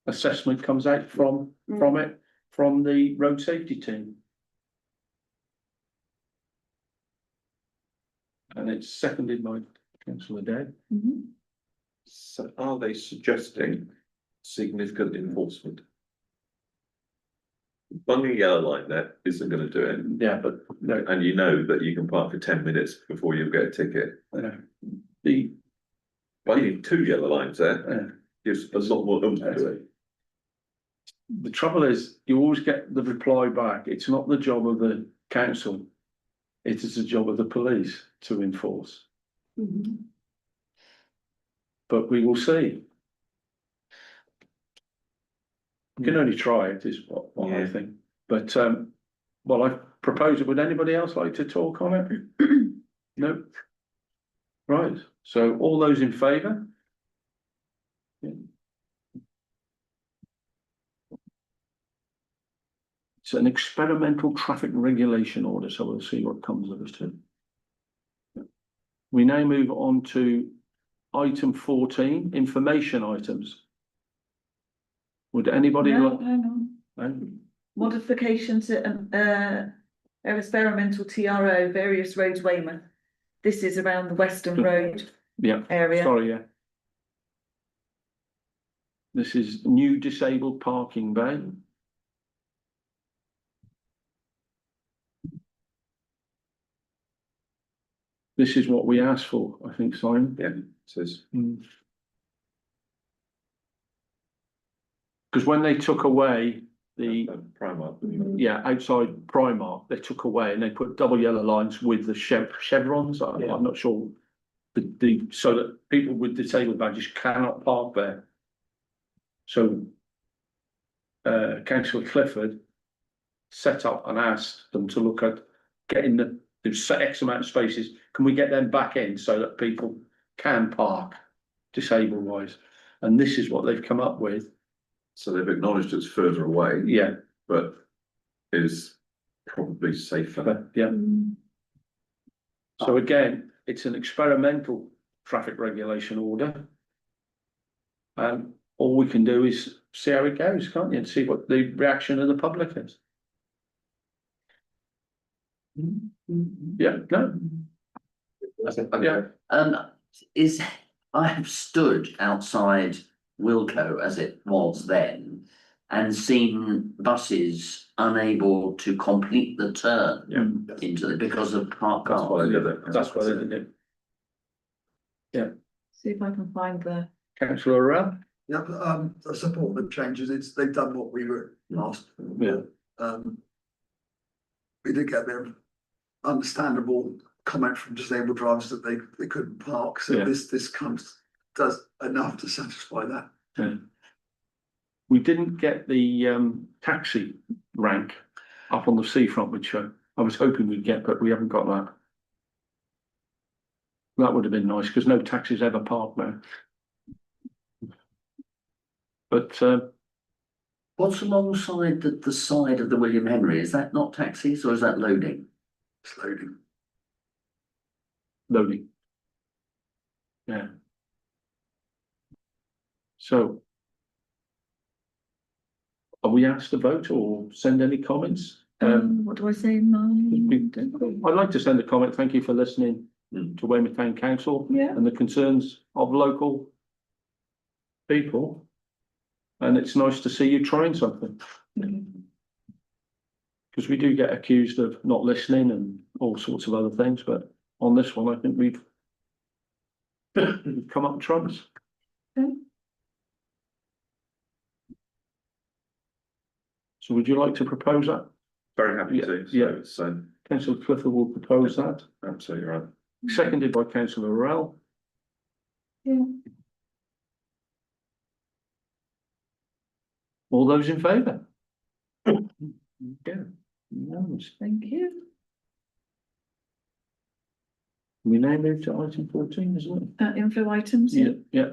assessment comes out from it, from the road safety team. And it's seconded by councillor Day. So are they suggesting significant enforcement? Bunging a yellow line there isn't going to do it, Yeah, but no, and you know that you can park for 10 minutes before you get a ticket. the, Bunging 2 yellow lines there gives a lot more oomph to it. the trouble is, you always get the reply back, it's not the job of the council. It is the job of the police to enforce, but we will see. We can only try it, is what I Yeah. think, but, well, I propose it, would anybody else like to talk on it? No? Right, so all those in favour? It's an experimental traffic regulation order, so we'll see what comes of it. We now move on to item 14, information items. Would anybody No, like? hang on. No? Modification to, experimental TRO, various roads Weymouth. This is around the Western Road Yeah, area. sorry, yeah. This is new disabled parking bay. This is what we asked for, I think, Simon. Yeah, it says, Because when they took away the, Primark. yeah, outside Primark, they took away and they put double yellow lines with the chevrons. Yeah. I'm not sure. So that people with disabled badges cannot park there. So Councillor Clifford set up and asked them to look at getting there's X amount of spaces, can we get them back in so that people can park disabled wise? And this is what they've come up with. So they've acknowledged it's further away, Yeah, but is probably safer. but yeah. So again, it's an experimental traffic regulation order. All we can do is see how it goes, can't you, and see what the reaction of the public is. Yeah, no, yeah, I have stood outside Wilko as it was then and seen buses unable to complete the turn into the, because of parked That's why cars. they did it. that's what they did. See if I can find the, Councillor Rell? Yeah, I support the changes, they've done what we were asked. Yeah. We did get a bit of understandable comment from disabled drivers that they couldn't park, so Yeah. this does enough to satisfy that. Yeah. We didn't get the taxi rank up on the seafront, which I was hoping we'd get, but we haven't got that. That would have been nice, because no taxis ever park there. But What's alongside the side of the William Henry? Is that not taxis or is that loading? It's loading. loading. Yeah. So. Are we asked to vote or send any comments? what do I say, mine? I'd like to send a comment. Thank you for listening to Weymouth Town Council Yeah. and the concerns of local people. And it's nice to see you trying something. Because we do get accused of not listening and all sorts of other things, but on this one, I think we've come up trumps. Okay. So would you like to propose that? Very happy to. So Yeah. it's, Councillor Clifford will propose that, absolutely right. seconded by Councillor Rell. Yeah. All those in favour? Yeah. Unanimous. Thank you. We now move to item 14, isn't it? Info items. Yeah.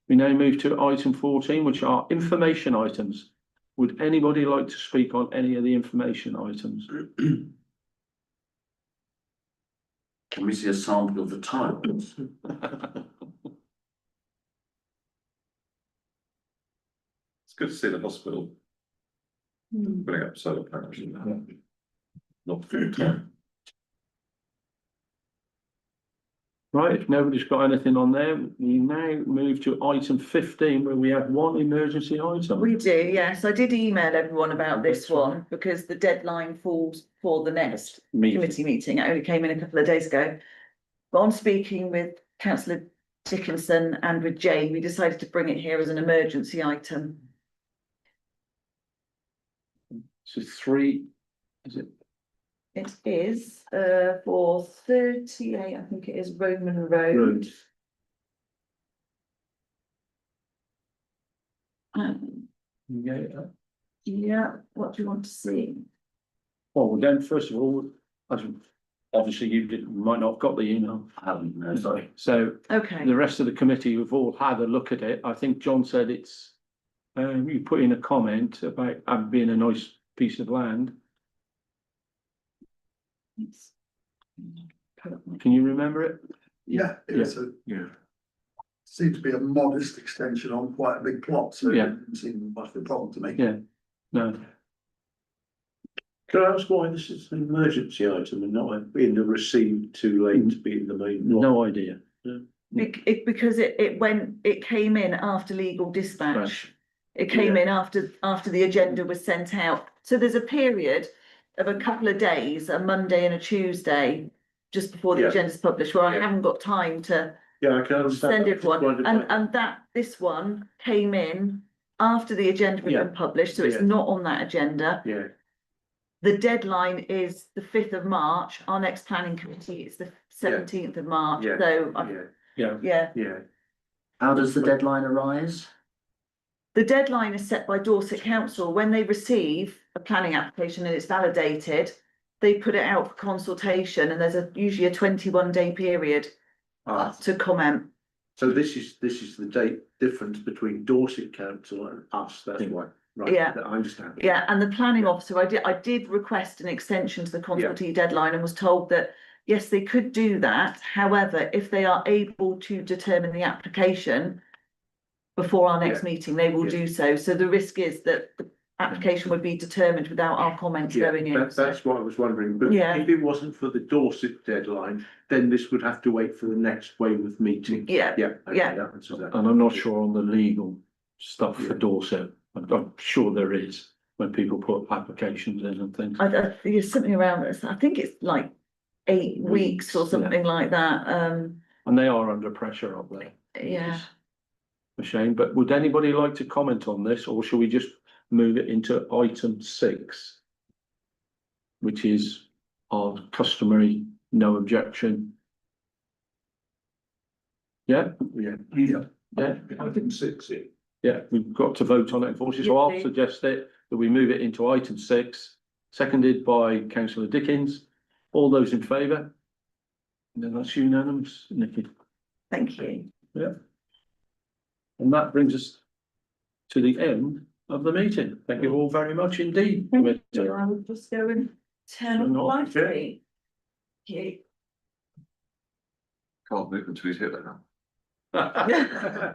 We now move to item 14, which are information items. Would anybody like to speak on any of the information items? Can we see a sample of the tiles? It's good to see the hospital putting up solar panels. Not full time. Right, if nobody's got anything on there, we now move to item 15, where we have one emergency item. We do, yes. I did email everyone about this That's right. one because the deadline falls for the next Meeting. committee meeting. It only came in a couple of days ago. But on speaking with councillor Dickinson and with Jane, we decided to bring it here as an emergency item. So 3, is it? It is for 38, I think it is Roman Road. Road. Yeah. Yeah, what do you want to see? Well, then, first of all, obviously you didn't, might not have got the email. I haven't, no, sorry. So Okay, the rest of the committee have all had a look at it. I think John said it's, you put in a comment about being a nice piece of land. Can you remember it? Yeah, it's a, Yeah. seems to be a modest extension on quite a big plot, so it Yeah. doesn't seem much of a problem to me. Yeah. No, Can I ask why this is an emergency item and not in the received too late to be in the main block? no idea. because it came in after legal dispatch. Right. It came in after the agenda was sent out. So there's a period of a couple of days, a Monday and a Tuesday, just before the Yeah. agenda's published, where I Yeah. haven't got time to Yeah, I can understand. send that. Just everyone. wondered why- And this one came in after the agenda had Yeah. been published, so it's Yeah. not on that agenda. Yeah, The deadline is the 5th of March. Our next planning committee is the 17th of March, Yeah. so, yeah, Yeah. yeah. yeah. How does the deadline arise? The deadline is set by Dorset Council. When they receive a planning application and it's validated, they put it out for consultation, and there's usually a 21-day period Ah, to comment. so this is the date difference between Dorset Council and us, that's why, right? Yeah. I understand. Yeah, and the planning officer, I did request an extension to the consultee deadline and was told that, yes, they could do that. However, if they are able to determine the application before our next meeting, they will Yeah. do so. So the risk is that the application would be determined without our comments Yeah, going in. that's what I was wondering, but Yeah. if it wasn't for the Dorset deadline, then this would have to wait for the next Weymouth meeting. Yeah, Yeah. okay, Yeah. that answers that. And I'm not sure on the legal stuff for Yeah. Dorset. I'm sure there is when people put applications in and things. there's something around this. I think it's like 8 weeks or Weeks, yeah. something like that. And they are under pressure, aren't they? Yeah. A shame, but would anybody like to comment on this, or shall we just move it into item 6? Which is our customary no objection. Yeah, Yeah. Yeah. yeah, I think 6 it. yeah, we've got to vote on it, unfortunately, so Yeah, I'll please. suggest that we move it into item 6, seconded by councillor Dickens. All those in favour? Then that's unanimous, Nikki. Thank you. Yeah. And that brings us to the end of the meeting. Thank you all very much indeed. Thank you. I will just go and turn on the Not- light. Thank you. Can't move until he's hit that now. Yeah.